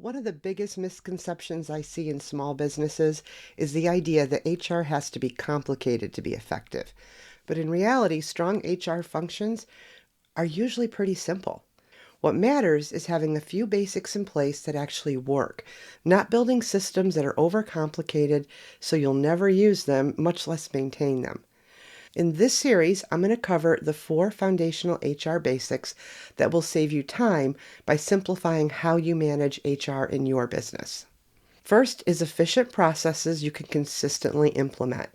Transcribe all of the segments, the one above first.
One of the biggest misconceptions I see in small businesses is the idea that HR has to be complicated to be effective. But in reality, strong HR functions are usually pretty simple. What matters is having a few basics in place that actually work, not building systems that are overcomplicated so you'll never use them, much less maintain them. In this series, I'm going to cover the 4 foundational HR basics that will save you time by simplifying how you manage HR in your business. First is efficient processes you can consistently implement.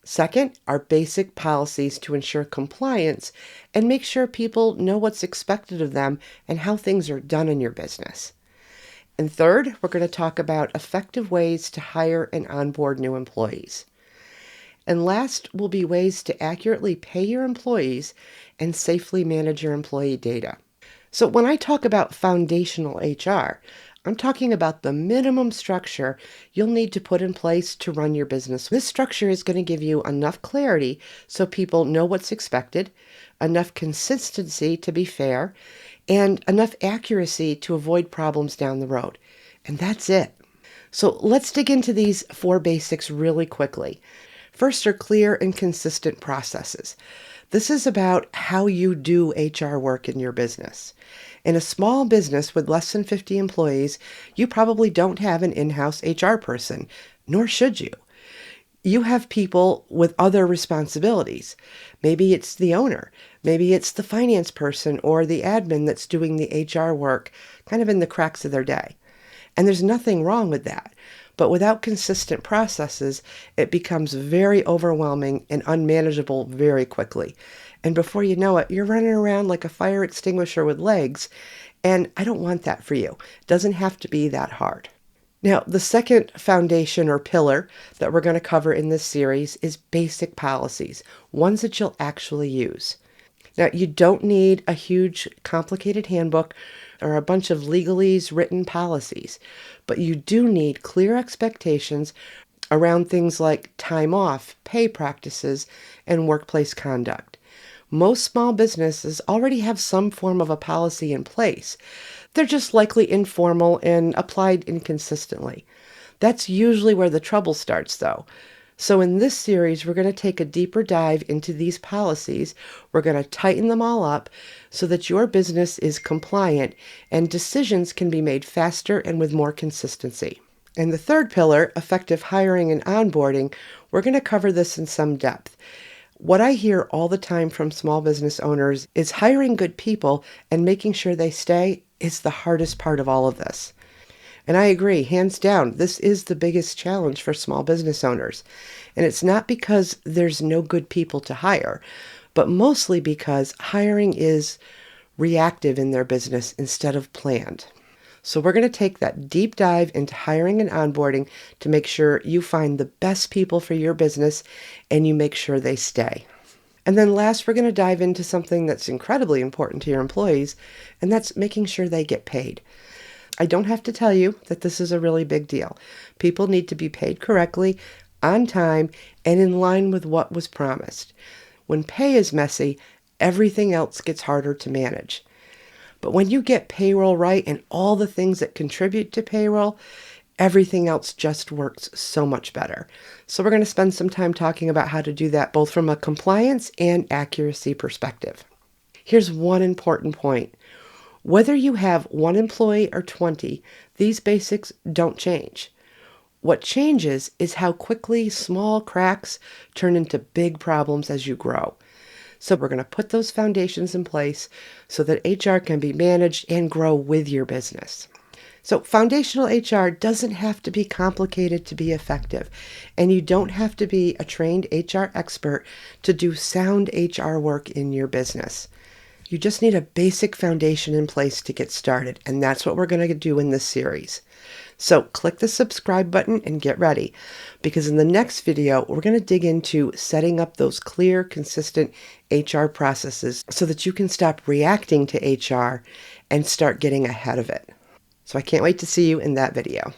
Second are basic policies to ensure compliance and make sure people know what's expected of them and how things are done in your business. And third, we're going to talk about effective ways to hire and onboard new employees. And last will be ways to accurately pay your employees and safely manage your employee data. So when I talk about foundational HR, I'm talking about the minimum structure you'll need to put in place to run your business. This structure is going to give you enough clarity so people know what's expected, enough consistency to be fair, and enough accuracy to avoid problems down the road. And that's it. So let's dig into these 4 basics really quickly. First are clear and consistent processes. This is about how you do HR work in your business. In a small business with less than 50 employees, you probably don't have an in-house HR person, nor should you. You have people with other responsibilities. Maybe it's the owner. Maybe it's the finance person or the admin that's doing the HR work kind of in the cracks of their day. And there's nothing wrong with that. But without consistent processes, it becomes very overwhelming and unmanageable very quickly. And before you know it, you're running around like a fire extinguisher with legs, and I don't want that for you. It doesn't have to be that hard. Now, the second foundation or pillar that we're going to cover in this series is basic policies, ones that you'll actually use. Now, you don't need a huge, complicated handbook or a bunch of legalese written policies, but you do need clear expectations around things like time off, pay practices, and workplace conduct. Most small businesses already have some form of a policy in place. They're just likely informal and applied inconsistently. That's usually where the trouble starts, though. So in this series, we're going to take a deeper dive into these policies. We're going to tighten them all up so that your business is compliant and decisions can be made faster and with more consistency. And the third pillar, effective hiring and onboarding, we're going to cover this in some depth. What I hear all the time from small business owners is hiring good people and making sure they stay is the hardest part of all of this. And I agree, hands down, this is the biggest challenge for small business owners. And it's not because there's no good people to hire, but mostly because hiring is reactive in their business instead of planned. So we're going to take that deep dive into hiring and onboarding to make sure you find the best people for your business and you make sure they stay. And then last, we're going to dive into something that's incredibly important to your employees, and that's making sure they get paid. I don't have to tell you that this is a really big deal. People need to be paid correctly, on time, and in line with what was promised. When pay is messy, everything else gets harder to manage. But when you get payroll right and all the things that contribute to payroll, everything else just works so much better. So we're going to spend some time talking about how to do that both from a compliance and accuracy perspective. Here's one important point. Whether you have 1 employee or 20, these basics don't change. What changes is how quickly small cracks turn into big problems as you grow. So we're going to put those foundations in place so that HR can be managed and grow with your business. So foundational HR doesn't have to be complicated to be effective, and you don't have to be a trained HR expert to do sound HR work in your business. You just need a basic foundation in place to get started, and that's what we're going to do in this series. So click the subscribe button and get ready, because in the next video, we're going to dig into setting up those clear, consistent HR processes so that you can stop reacting to HR and start getting ahead of it. So I can't wait to see you in that video.